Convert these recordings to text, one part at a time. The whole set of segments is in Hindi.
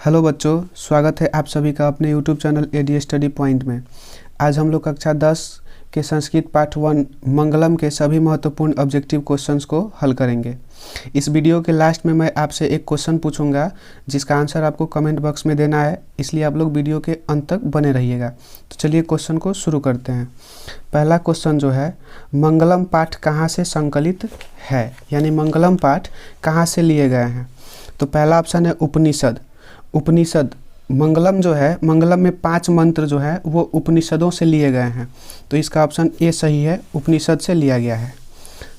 हेलो बच्चों, स्वागत है आप सभी का अपने YouTube channel A D study point में। आज हम लोग कक्षा 10 के संस्कृत पाठ 1 मंगलम के सभी महत्वपूर्ण ऑब्जेक्टिव क्वेश्चंस को हल करेंगे। इस वीडियो के लास्ट में मैं आपसे एक क्वेश्चन पूछूंगा जिसका आंसर आपको कमेंट बॉक्स में देना है, इसलिए आप लोग वीडियो के अंत तक बने रहिएगा। तो चलिए क्वेश्चन को शुरू करते हैं। पहला क्वेश्चन जो है, मंगलम पाठ कहाँ से संकलित है, यानी मंगलम पाठ कहाँ से लिए गए हैं। तो पहला ऑप्शन है उपनिषद। मंगलम जो है, मंगलम में 5 मंत्र जो है वो उपनिषदों से लिए गए हैं, तो इसका ऑप्शन ए सही है, उपनिषद से लिया गया है।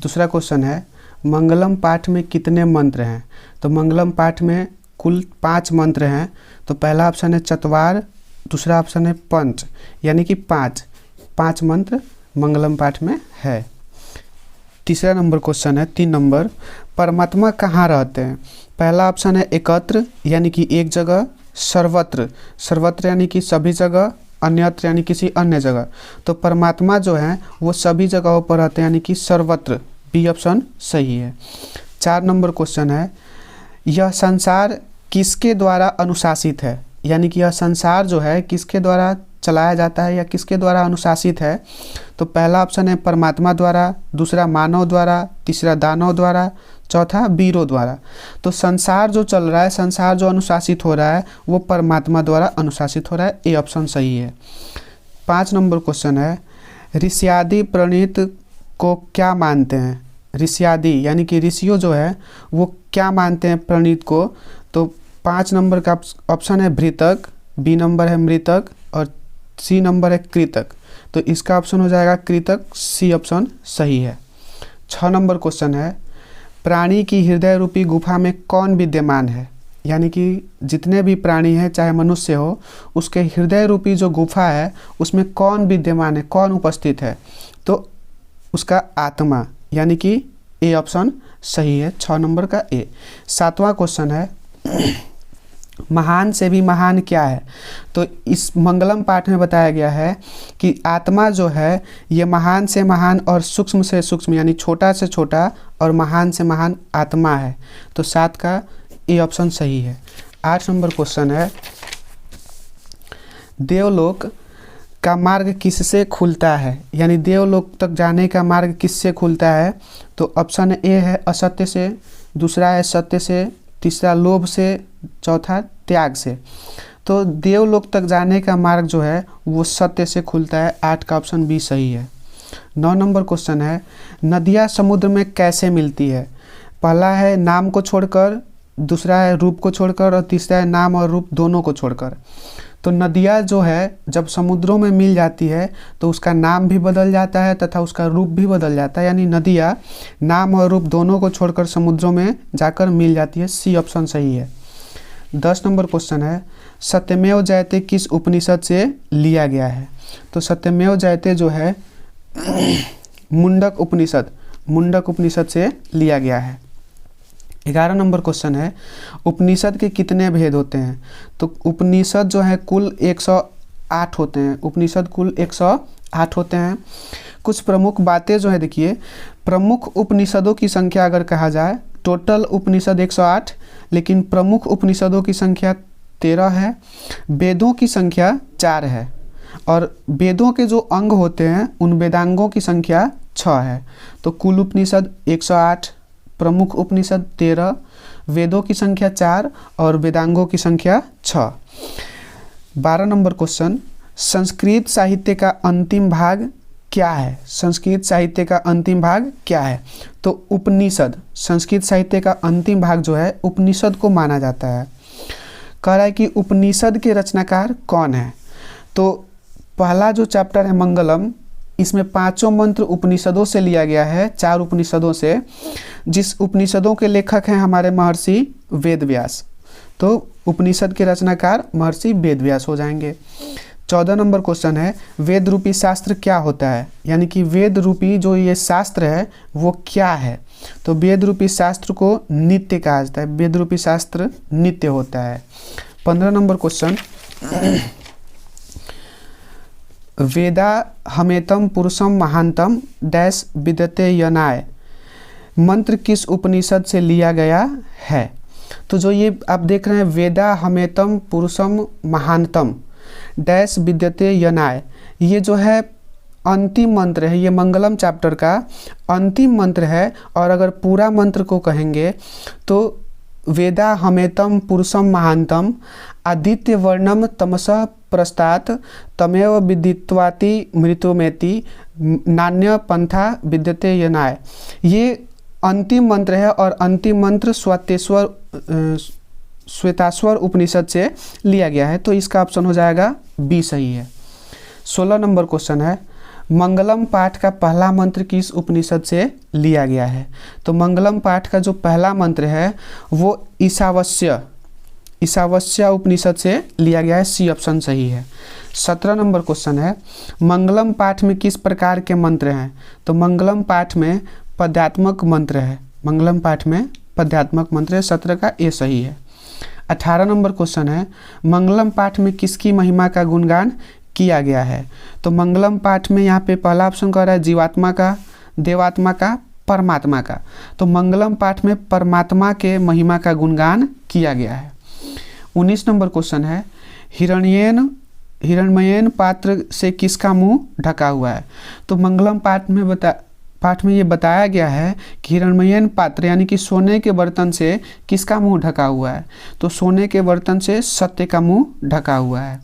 दूसरा क्वेश्चन है, मंगलम पाठ में कितने मंत्र हैं। तो मंगलम पाठ में कुल 5 मंत्र हैं। तो पहला ऑप्शन है चतवार, दूसरा ऑप्शन है पंच, यानी कि 5 मंत्र मंगलम पाठ में है। तीसरा नंबर क्वेश्चन है 3 नंबर, परमात्मा कहाँ रहते हैं। पहला ऑप्शन है एकत्र, यानी कि एक जगह, सर्वत्र यानी कि सभी जगह, अन्यत्र यानी किसी अन्य जगह। तो परमात्मा जो है वो सभी जगहों पर रहते हैं, यानी कि सर्वत्र, बी ऑप्शन सही है। 4 नंबर क्वेश्चन है, यह संसार किसके द्वारा अनुशासित है, यानी कि यह संसार जो है किसके द्वारा चलाया जाता है या किसके द्वारा अनुशासित है। तो पहला ऑप्शन है परमात्मा द्वारा, दूसरा मानव द्वारा, तीसरा दानव द्वारा, चौथा वीरों द्वारा। तो संसार जो चल रहा है, संसार जो अनुशासित हो रहा है वो परमात्मा द्वारा अनुशासित हो रहा है, ए ऑप्शन सही है। 5 नंबर क्वेश्चन है, ऋष्यादि प्रणीत को क्या मानते हैं। ऋष्यादि यानी कि ऋषियों जो है वो क्या मानते हैं प्रणीत को। तो 5 नंबर का ऑप्शन है भृतक, बी नंबर है मृतक और सी नंबर है कृतक। तो इसका ऑप्शन हो जाएगा कृतक, सी ऑप्शन सही है। 6 नंबर क्वेश्चन है, प्राणी की हृदय रूपी गुफा में कौन विद्यमान है, यानी कि जितने भी प्राणी हैं चाहे मनुष्य हो, उसके हृदय रूपी जो गुफा है उसमें कौन विद्यमान है, कौन उपस्थित है। तो उसका आत्मा, यानी कि ए ऑप्शन सही है, 6 नंबर का ए। 7वां क्वेश्चन है, महान से भी महान क्या है। तो इस मंगलम पाठ में बताया गया है कि आत्मा जो है ये महान से महान और सूक्ष्म से सूक्ष्म, यानी छोटा से छोटा और महान से महान आत्मा है। तो 7 का ए ऑप्शन सही है। 8 नंबर क्वेश्चन है, देवलोक का मार्ग किससे खुलता है, यानी देवलोक तक जाने का मार्ग किससे खुलता है। तो ऑप्शन ए है असत्य से, दूसरा है सत्य से, तीसरा लोभ से, चौथा त्याग से। तो देवलोक तक जाने का मार्ग जो है वो सत्य से खुलता है, 8 का ऑप्शन बी सही है। 9 नंबर क्वेश्चन है, नदियाँ समुद्र में कैसे मिलती है। पहला है नाम को छोड़कर, दूसरा है रूप को छोड़कर और तीसरा है नाम और रूप दोनों को छोड़कर। तो नदियाँ जो है जब समुद्रों में मिल जाती है तो उसका नाम भी बदल जाता है तथा उसका रूप भी बदल जाता है, यानी नदियाँ नाम और रूप दोनों को छोड़कर समुद्रों में जाकर मिल जाती है, सी ऑप्शन सही है। 10 नंबर क्वेश्चन है, सत्यमेव जयते किस उपनिषद से लिया गया है। तो सत्यमेव जयते जो है मुंडक उपनिषद से लिया गया है। 11 नंबर क्वेश्चन है, उपनिषद के कितने भेद होते हैं। तो उपनिषद जो है कुल 108 होते हैं, उपनिषद कुल 108 होते हैं। कुछ प्रमुख बातें जो है, देखिए प्रमुख उपनिषदों की संख्या अगर कहा जाए, टोटल उपनिषद 108, लेकिन प्रमुख उपनिषदों की संख्या 13 है, वेदों की संख्या 4 है और वेदों के जो अंग होते हैं उन वेदांगों की संख्या 6 है। तो कुल उपनिषद 108, प्रमुख उपनिषद 13, वेदों की संख्या 4 और वेदांगों की संख्या 6। 12 नंबर क्वेश्चन, संस्कृत साहित्य का अंतिम भाग क्या है। संस्कृत साहित्य का अंतिम भाग क्या है। तो उपनिषद, संस्कृत साहित्य का अंतिम भाग जो है उपनिषद को माना जाता है। कह रहा है कि उपनिषद के रचनाकार कौन है। तो पहला जो चैप्टर है मंगलम, इसमें 5 मंत्र उपनिषदों से लिया गया है, 4 उपनिषदों से, जिस उपनिषदों के लेखक हैं हमारे महर्षि वेदव्यास। तो उपनिषद के रचनाकार महर्षि वेदव्यास हो जाएंगे। 14 नंबर क्वेश्चन है, वेद रूपी शास्त्र क्या होता है, यानी कि वेद रूपी जो ये शास्त्र है वो क्या है। तो वेद रूपी शास्त्र को नित्य कहा जाता है, वेद रूपी शास्त्र नित्य होता है। 15 नंबर क्वेश्चन, वेदा हमेतम पुरुषम महानतम डैश विदते यनाय मंत्र किस उपनिषद से लिया गया है। तो जो ये आप देख रहे हैं वेदा हमेतम पुरुषम महानतम डैश विद्यते यनाय, ये जो है अंतिम मंत्र है, ये मंगलम चैप्टर का अंतिम मंत्र है। और अगर पूरा मंत्र को कहेंगे तो वेदा हमेतम पुरुषम महानतम आदित्य वर्णम तमसः प्रस्तात् तमेव विदित्वाति मृत्युमेति नान्य पंथा विद्यते यनाय। ये अंतिम मंत्र है और अंतिम मंत्र श्वेताश्वर उपनिषद से लिया गया है, तो इसका ऑप्शन हो जाएगा बी सही है। 16 नंबर क्वेश्चन है मंगलम पाठ का पहला मंत्र किस उपनिषद से लिया गया है? तो मंगलम पाठ का जो पहला मंत्र है वो ईशावास्य उपनिषद से लिया गया है, सी ऑप्शन सही है। 17 नंबर क्वेश्चन है मंगलम पाठ में किस प्रकार के मंत्र हैं? तो मंगलम पाठ में पद्यात्मक मंत्र है, मंगलम पाठ में पद्यात्मक मंत्र है, 17 का ए सही है। 18 नंबर क्वेश्चन है मंगलम पाठ में किसकी महिमा का गुणगान किया गया है? तो मंगलम पाठ में यहाँ पे पहला ऑप्शन कह रहा है जीवात्मा का, देवात्मा का, परमात्मा का। तो मंगलम पाठ में परमात्मा के महिमा का गुणगान किया गया है। 19 नंबर क्वेश्चन है हिरण्मयेन पात्र से किसका मुंह ढका हुआ है? तो मंगलम पाठ में ये बताया गया है कि हिरण्मयेन पात्र यानी कि सोने के बर्तन से किसका मुंह ढका हुआ है? तो सोने के बर्तन से सत्य का मुंह ढका हुआ है।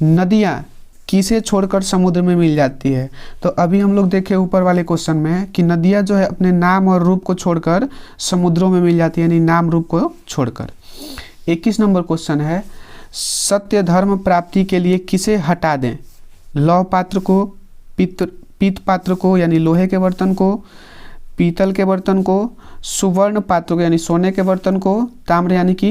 नदियाँ किसे छोड़कर समुद्र में मिल जाती है? तो अभी हम लोग देखे ऊपर वाले क्वेश्चन में कि नदियाँ जो है अपने नाम और रूप को छोड़कर समुद्रों में मिल जाती है, यानी नाम रूप को छोड़कर। 21 नंबर क्वेश्चन है सत्य धर्म प्राप्ति के लिए किसे हटा दें? लौह पात्र को, पीत पात्र को यानी लोहे के बर्तन को, पीतल के बर्तन को, सुवर्ण पात्र को यानी सोने के बर्तन को, ताम्र यानी कि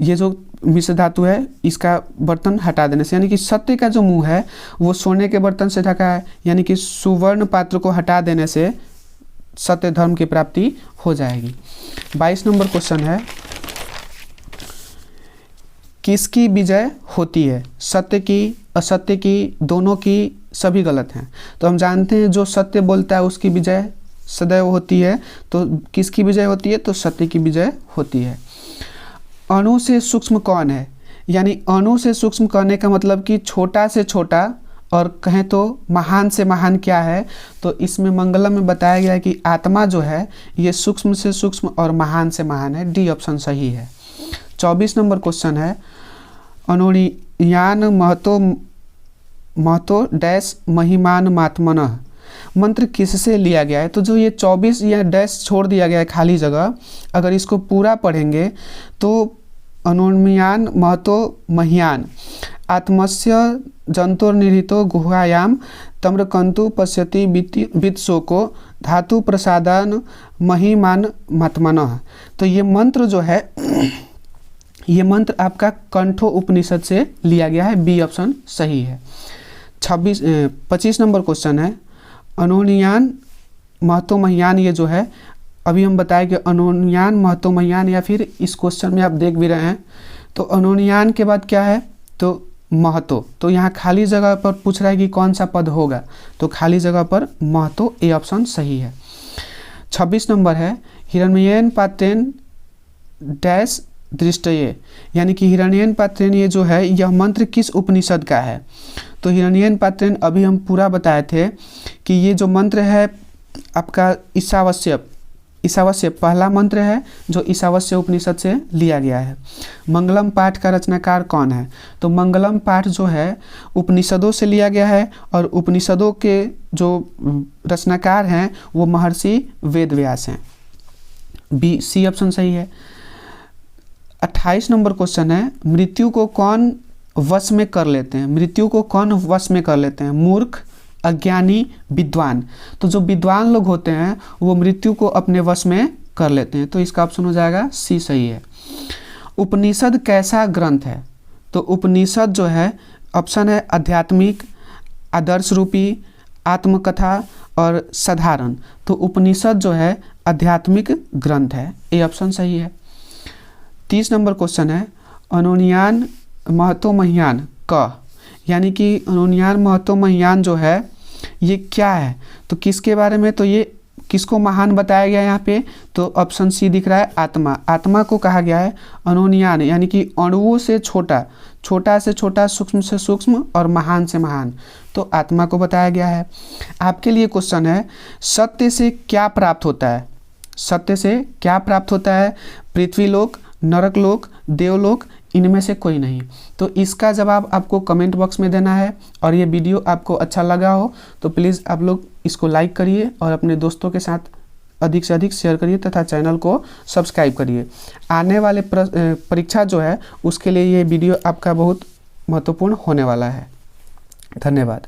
ये जो मिश्र धातु है इसका बर्तन हटा देने से, यानी कि सत्य का जो मुंह है वो सोने के बर्तन से ढका है, यानी कि सुवर्ण पात्र को हटा देने से सत्य धर्म की प्राप्ति हो जाएगी। 22 नंबर क्वेश्चन है किसकी विजय होती है? सत्य की, असत्य की, दोनों की, सभी गलत हैं। तो हम जानते हैं जो सत्य बोलता है उसकी विजय सदैव होती है, तो किसकी विजय होती है? तो सत्य की विजय होती है। अणु से सूक्ष्म कौन है? यानी अणु से सूक्ष्म कहने का मतलब कि छोटा से छोटा और कहें तो महान से महान क्या है? तो इसमें मंगलम में बताया गया है कि आत्मा जो है ये सूक्ष्म से सूक्ष्म और महान से महान है, डी ऑप्शन सही है। 24 नंबर क्वेश्चन है अनुयान महतो डैश महिमान मात्मनः मंत्र किससे लिया गया है? तो जो ये 24 या डैश छोड़ दिया गया है खाली जगह, अगर इसको पूरा पढ़ेंगे तो अनुयान महतो मह्यान आत्मस्य जंतुर्निहितो गुहायाम तम्रकंतु पश्यति वित्तशोको धातु प्रसादान महिमान मात्मनः। तो ये मंत्र जो है ये मंत्र आपका कंठो उपनिषद से लिया गया है, बी ऑप्शन सही है। 25 नंबर क्वेश्चन है अनुयान महतो मह्यान, ये जो है अभी हम बताएं कि अनुयान महतो मह्यान, या फिर इस क्वेश्चन में आप देख भी रहे हैं तो अनुयान के बाद क्या है? तो महतो। तो यहाँ खाली जगह पर पूछ रहा है कि कौन सा पद होगा, तो खाली जगह पर महतो, ए ऑप्शन सही है। 26 नंबर है हिरण्मयेन पात्रेन डैश दृष्टये, यानी कि हिरण्येन पात्रेन ये जो है यह मंत्र किस उपनिषद का है? तो हिरण्येन पात्रेन अभी हम पूरा बताए थे कि ये जो मंत्र है आपका ईशावास्य पहला मंत्र है जो ईशावास्य उपनिषद से लिया गया है। मंगलम पाठ का रचनाकार कौन है? तो मंगलम पाठ जो है उपनिषदों से लिया गया है और उपनिषदों के जो रचनाकार हैं वो महर्षि वेदव्यास हैं, बी सी ऑप्शन सही है। 28 नंबर क्वेश्चन है मृत्यु को कौन वश में कर लेते हैं? मृत्यु को कौन वश में कर लेते हैं? मूर्ख, अज्ञानी, विद्वान। तो जो विद्वान लोग होते हैं वो मृत्यु को अपने वश में कर लेते हैं, तो इसका ऑप्शन हो जाएगा सी सही है। उपनिषद कैसा ग्रंथ है? तो उपनिषद जो है ऑप्शन है आध्यात्मिक, आदर्श रूपी, आत्मकथा और साधारण। तो उपनिषद जो है आध्यात्मिक ग्रंथ है, ए ऑप्शन सही है। 30 नंबर क्वेश्चन है अनुयान महतो मह्यान क, यानी कि अनुयान महतो मह्यान जो है ये क्या है? तो किसके बारे में? तो ये किसको महान बताया गया है यहाँ पे? तो ऑप्शन सी दिख रहा है आत्मा। आत्मा को कहा गया है अणुनियान, यानी कि अणुओं से छोटा, छोटा से छोटा, सूक्ष्म से सूक्ष्म और महान से महान, तो आत्मा को बताया गया है। आपके लिए क्वेश्चन है, सत्य से क्या प्राप्त होता है? सत्य से क्या प्राप्त होता है? पृथ्वीलोक, नरकलोक, देवलोक, इनमें से कोई नहीं। तो इसका जवाब आपको कमेंट बॉक्स में देना है। और ये वीडियो आपको अच्छा लगा हो तो प्लीज़ आप लोग इसको लाइक करिए और अपने दोस्तों के साथ अधिक से अधिक शेयर करिए तथा चैनल को सब्सक्राइब करिए। आने वाले परीक्षा जो है उसके लिए ये वीडियो आपका बहुत महत्वपूर्ण होने वाला है। धन्यवाद।